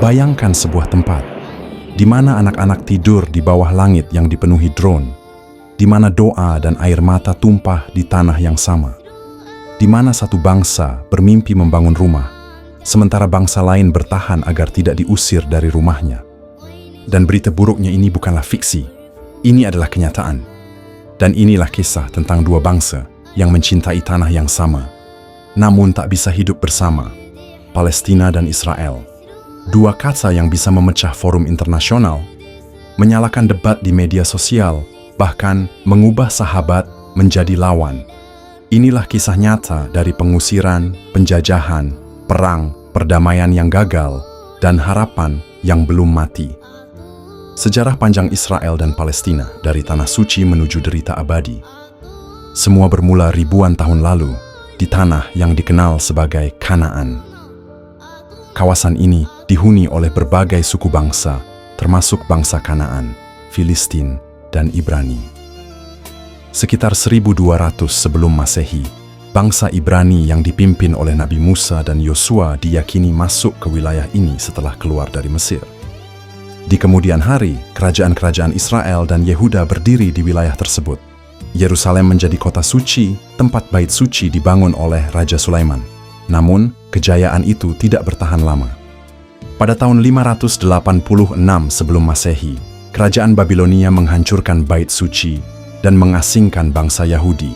Bayangkan sebuah tempat di mana anak-anak tidur di bawah langit yang dipenuhi drone, di mana doa dan air mata tumpah di tanah yang sama, di mana satu bangsa bermimpi membangun rumah, sementara bangsa lain bertahan agar tidak diusir dari rumahnya. Dan berita buruknya ini bukanlah fiksi, ini adalah kenyataan. Dan inilah kisah tentang dua bangsa yang mencintai tanah yang sama, namun tak bisa hidup bersama, Palestina dan Israel. Dua kata yang bisa memecah forum internasional, menyalakan debat di media sosial, bahkan mengubah sahabat menjadi lawan. Inilah kisah nyata dari pengusiran, penjajahan, perang, perdamaian yang gagal, dan harapan yang belum mati. Sejarah panjang Israel dan Palestina dari tanah suci menuju derita abadi. Semua bermula ribuan tahun lalu di tanah yang dikenal sebagai Kanaan. Kawasan ini dihuni oleh berbagai suku bangsa, termasuk bangsa Kanaan, Filistin, dan Ibrani. Sekitar 1200 sebelum Masehi, bangsa Ibrani yang dipimpin oleh Nabi Musa dan Yosua diyakini masuk ke wilayah ini setelah keluar dari Mesir. Di kemudian hari, kerajaan-kerajaan Israel dan Yehuda berdiri di wilayah tersebut. Yerusalem menjadi kota suci, tempat bait suci dibangun oleh Raja Sulaiman. Namun, kejayaan itu tidak bertahan lama. Pada tahun 586 sebelum Masehi, kerajaan Babilonia menghancurkan bait suci dan mengasingkan bangsa Yahudi.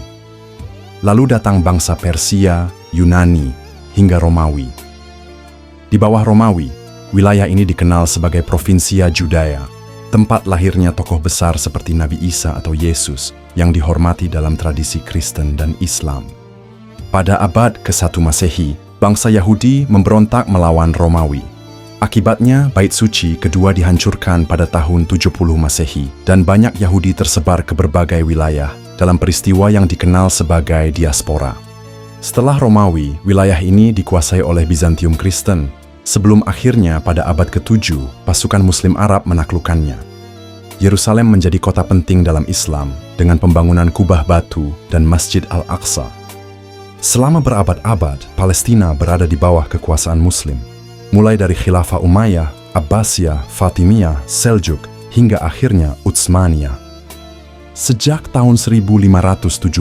Lalu datang bangsa Persia, Yunani, hingga Romawi. Di bawah Romawi, wilayah ini dikenal sebagai Provinsia Judea, tempat lahirnya tokoh besar seperti Nabi Isa atau Yesus yang dihormati dalam tradisi Kristen dan Islam. Pada abad ke-1 Masehi, bangsa Yahudi memberontak melawan Romawi. Akibatnya, bait suci kedua dihancurkan pada tahun 70 Masehi dan banyak Yahudi tersebar ke berbagai wilayah dalam peristiwa yang dikenal sebagai diaspora. Setelah Romawi, wilayah ini dikuasai oleh Bizantium Kristen, sebelum akhirnya pada abad ke-7 pasukan Muslim Arab menaklukkannya. Yerusalem menjadi kota penting dalam Islam dengan pembangunan kubah batu dan Masjid Al-Aqsa. Selama berabad-abad, Palestina berada di bawah kekuasaan Muslim, mulai dari Khilafah Umayyah, Abbasiyah, Fatimiyah, Seljuk, hingga akhirnya Utsmaniyah. Sejak tahun 1517,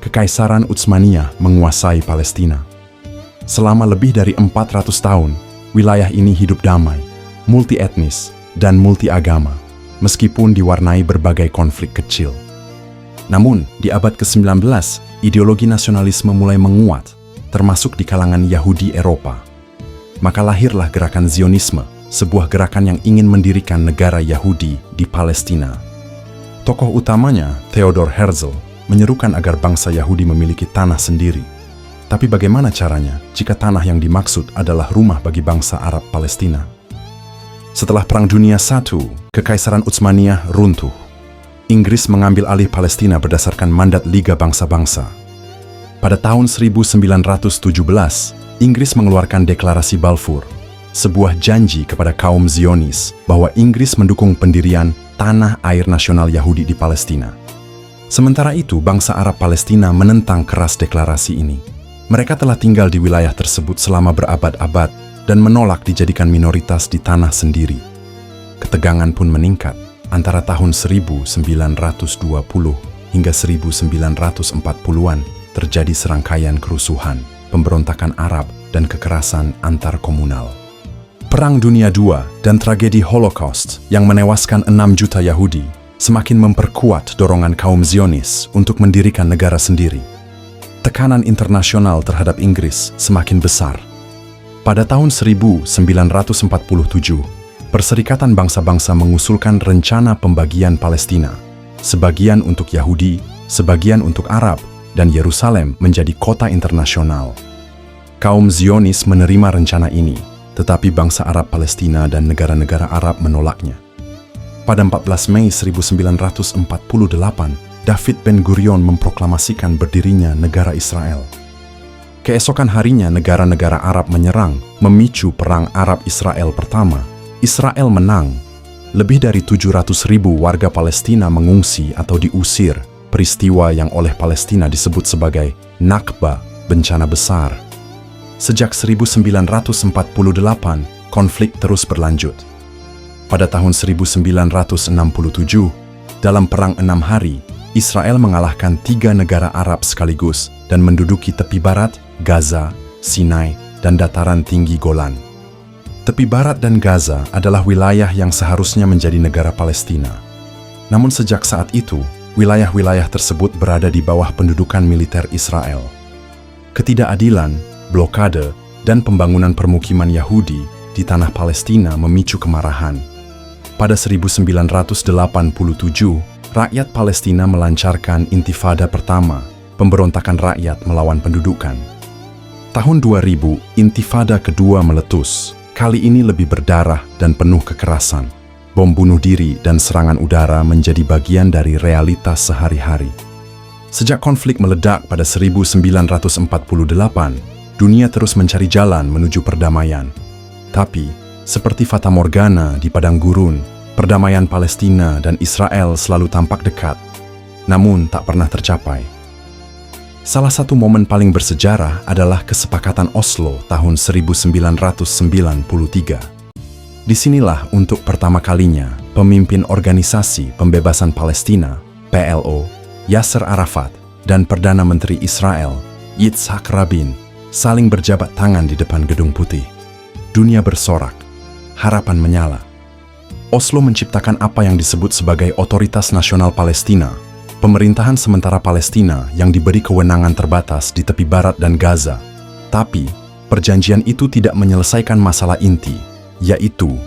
Kekaisaran Utsmaniyah menguasai Palestina. Selama lebih dari 400 tahun, wilayah ini hidup damai, multi-etnis, dan multi-agama, meskipun diwarnai berbagai konflik kecil. Namun, di abad ke-19, ideologi nasionalisme mulai menguat, termasuk di kalangan Yahudi Eropa. Maka lahirlah gerakan Zionisme, sebuah gerakan yang ingin mendirikan negara Yahudi di Palestina. Tokoh utamanya, Theodor Herzl, menyerukan agar bangsa Yahudi memiliki tanah sendiri. Tapi bagaimana caranya jika tanah yang dimaksud adalah rumah bagi bangsa Arab Palestina? Setelah Perang Dunia I, Kekaisaran Utsmaniyah runtuh. Inggris mengambil alih Palestina berdasarkan mandat Liga Bangsa-Bangsa. Pada tahun 1917, Inggris mengeluarkan Deklarasi Balfour, sebuah janji kepada kaum Zionis bahwa Inggris mendukung pendirian tanah air nasional Yahudi di Palestina. Sementara itu, bangsa Arab Palestina menentang keras deklarasi ini. Mereka telah tinggal di wilayah tersebut selama berabad-abad dan menolak dijadikan minoritas di tanah sendiri. Ketegangan pun meningkat. Antara tahun 1920 hingga 1940-an terjadi serangkaian kerusuhan, pemberontakan Arab, dan kekerasan antarkomunal. Perang Dunia II dan tragedi Holocaust yang menewaskan 6 juta Yahudi semakin memperkuat dorongan kaum Zionis untuk mendirikan negara sendiri. Tekanan internasional terhadap Inggris semakin besar. Pada tahun 1947, Perserikatan Bangsa-Bangsa mengusulkan rencana pembagian Palestina, sebagian untuk Yahudi, sebagian untuk Arab, dan Yerusalem menjadi kota internasional. Kaum Zionis menerima rencana ini, tetapi bangsa Arab Palestina dan negara-negara Arab menolaknya. Pada 14 Mei 1948, David Ben-Gurion memproklamasikan berdirinya negara Israel. Keesokan harinya negara-negara Arab menyerang, memicu Perang Arab-Israel pertama. Israel menang. Lebih dari 700.000 warga Palestina mengungsi atau diusir, peristiwa yang oleh Palestina disebut sebagai Nakba, bencana besar. Sejak 1948, konflik terus berlanjut. Pada tahun 1967, dalam Perang 6 Hari, Israel mengalahkan 3 negara Arab sekaligus dan menduduki tepi barat, Gaza, Sinai, dan dataran tinggi Golan. Tepi barat dan Gaza adalah wilayah yang seharusnya menjadi negara Palestina. Namun sejak saat itu, wilayah-wilayah tersebut berada di bawah pendudukan militer Israel. Ketidakadilan, blokade, dan pembangunan permukiman Yahudi di tanah Palestina memicu kemarahan. Pada 1987, rakyat Palestina melancarkan Intifada pertama, pemberontakan rakyat melawan pendudukan. Tahun 2000, Intifada kedua meletus. Kali ini lebih berdarah dan penuh kekerasan. Bom bunuh diri dan serangan udara menjadi bagian dari realitas sehari-hari. Sejak konflik meledak pada 1948, dunia terus mencari jalan menuju perdamaian. Tapi, seperti fata morgana di padang gurun, perdamaian Palestina dan Israel selalu tampak dekat, namun tak pernah tercapai. Salah satu momen paling bersejarah adalah Kesepakatan Oslo tahun 1993. Disinilah untuk pertama kalinya pemimpin Organisasi Pembebasan Palestina, PLO, Yasser Arafat, dan Perdana Menteri Israel, Yitzhak Rabin, saling berjabat tangan di depan Gedung Putih. Dunia bersorak, harapan menyala. Oslo menciptakan apa yang disebut sebagai Otoritas Nasional Palestina, pemerintahan sementara Palestina yang diberi kewenangan terbatas di tepi barat dan Gaza. Tapi, perjanjian itu tidak menyelesaikan masalah inti, yaitu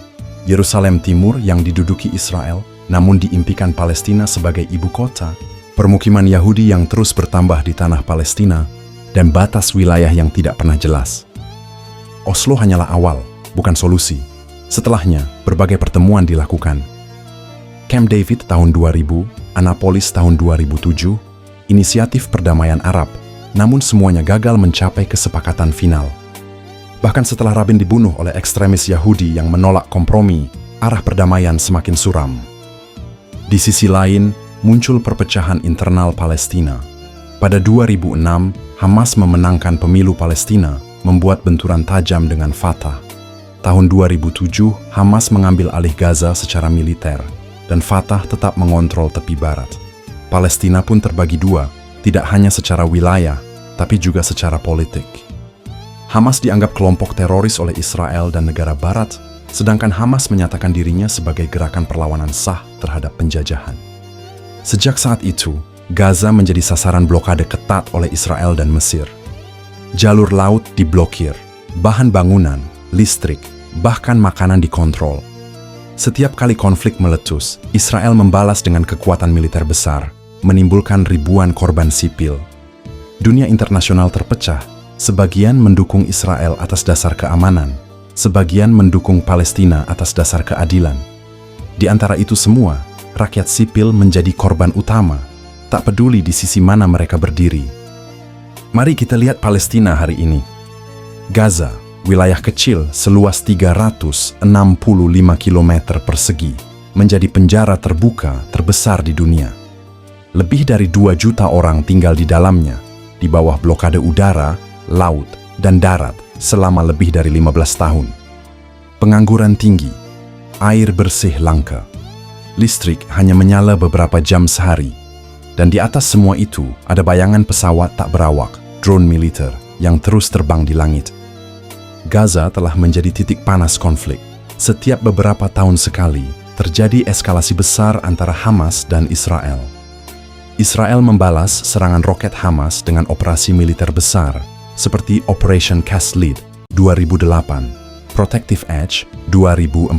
Yerusalem Timur yang diduduki Israel, namun diimpikan Palestina sebagai ibu kota, permukiman Yahudi yang terus bertambah di tanah Palestina, dan batas wilayah yang tidak pernah jelas. Oslo hanyalah awal, bukan solusi. Setelahnya, berbagai pertemuan dilakukan. Camp David tahun 2000, Annapolis tahun 2007, inisiatif perdamaian Arab, namun semuanya gagal mencapai kesepakatan final. Bahkan setelah Rabin dibunuh oleh ekstremis Yahudi yang menolak kompromi, arah perdamaian semakin suram. Di sisi lain, muncul perpecahan internal Palestina. Pada 2006, Hamas memenangkan pemilu Palestina, membuat benturan tajam dengan Fatah. Tahun 2007, Hamas mengambil alih Gaza secara militer, dan Fatah tetap mengontrol tepi barat. Palestina pun terbagi dua, tidak hanya secara wilayah, tapi juga secara politik. Hamas dianggap kelompok teroris oleh Israel dan negara barat, sedangkan Hamas menyatakan dirinya sebagai gerakan perlawanan sah terhadap penjajahan. Sejak saat itu, Gaza menjadi sasaran blokade ketat oleh Israel dan Mesir. Jalur laut diblokir, bahan bangunan, listrik, bahkan makanan dikontrol. Setiap kali konflik meletus, Israel membalas dengan kekuatan militer besar, menimbulkan ribuan korban sipil. Dunia internasional terpecah, sebagian mendukung Israel atas dasar keamanan, sebagian mendukung Palestina atas dasar keadilan. Di antara itu semua, rakyat sipil menjadi korban utama, tak peduli di sisi mana mereka berdiri. Mari kita lihat Palestina hari ini. Gaza, wilayah kecil seluas 365 km persegi, menjadi penjara terbuka terbesar di dunia. Lebih dari 2 juta orang tinggal di dalamnya, di bawah blokade udara, laut, dan darat selama lebih dari 15 tahun. Pengangguran tinggi, air bersih langka, listrik hanya menyala beberapa jam sehari, dan di atas semua itu ada bayangan pesawat tak berawak, drone militer, yang terus terbang di langit. Gaza telah menjadi titik panas konflik. Setiap beberapa tahun sekali, terjadi eskalasi besar antara Hamas dan Israel. Israel membalas serangan roket Hamas dengan operasi militer besar, seperti Operation Cast Lead 2008, Protective Edge 2014,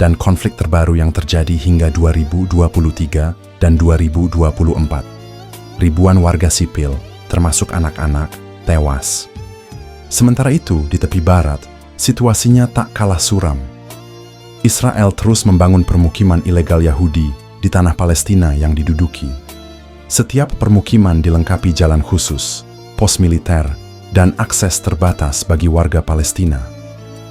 dan konflik terbaru yang terjadi hingga 2023 dan 2024. Ribuan warga sipil, termasuk anak-anak, tewas. Sementara itu, di tepi barat, situasinya tak kalah suram. Israel terus membangun permukiman ilegal Yahudi di tanah Palestina yang diduduki. Setiap permukiman dilengkapi jalan khusus, pos militer, dan akses terbatas bagi warga Palestina.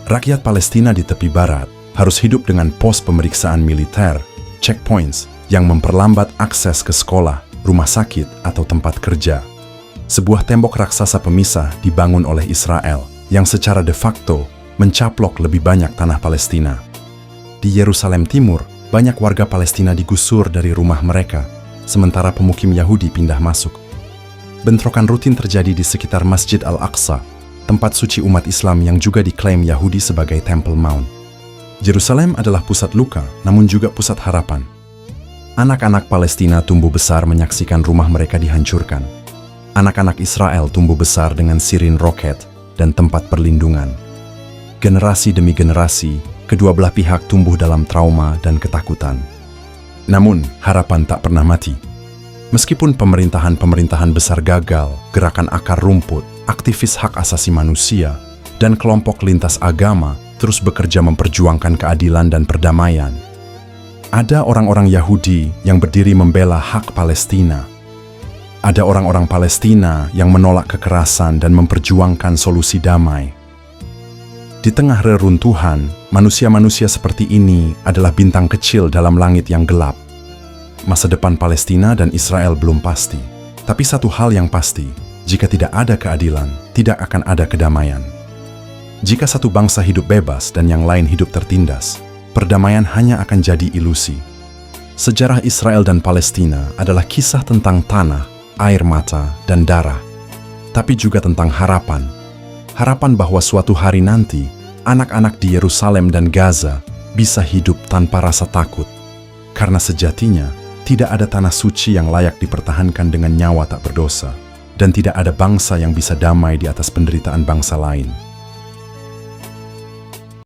Rakyat Palestina di tepi barat harus hidup dengan pos pemeriksaan militer, checkpoints, yang memperlambat akses ke sekolah, rumah sakit, atau tempat kerja. Sebuah tembok raksasa pemisah dibangun oleh Israel yang secara de facto mencaplok lebih banyak tanah Palestina. Di Yerusalem Timur, banyak warga Palestina digusur dari rumah mereka, sementara pemukim Yahudi pindah masuk. Bentrokan rutin terjadi di sekitar Masjid Al-Aqsa, tempat suci umat Islam yang juga diklaim Yahudi sebagai Temple Mount. Yerusalem adalah pusat luka, namun juga pusat harapan. Anak-anak Palestina tumbuh besar menyaksikan rumah mereka dihancurkan. Anak-anak Israel tumbuh besar dengan sirin roket dan tempat perlindungan. Generasi demi generasi, kedua belah pihak tumbuh dalam trauma dan ketakutan. Namun, harapan tak pernah mati. Meskipun pemerintahan-pemerintahan besar gagal, gerakan akar rumput, aktivis hak asasi manusia, dan kelompok lintas agama terus bekerja memperjuangkan keadilan dan perdamaian. Ada orang-orang Yahudi yang berdiri membela hak Palestina. Ada orang-orang Palestina yang menolak kekerasan dan memperjuangkan solusi damai. Di tengah reruntuhan, manusia-manusia seperti ini adalah bintang kecil dalam langit yang gelap. Masa depan Palestina dan Israel belum pasti. Tapi satu hal yang pasti, jika tidak ada keadilan, tidak akan ada kedamaian. Jika satu bangsa hidup bebas dan yang lain hidup tertindas, perdamaian hanya akan jadi ilusi. Sejarah Israel dan Palestina adalah kisah tentang tanah, air mata, dan darah. Tapi juga tentang harapan. Harapan bahwa suatu hari nanti, anak-anak di Yerusalem dan Gaza bisa hidup tanpa rasa takut. Karena sejatinya, tidak ada tanah suci yang layak dipertahankan dengan nyawa tak berdosa. Dan tidak ada bangsa yang bisa damai di atas penderitaan bangsa lain.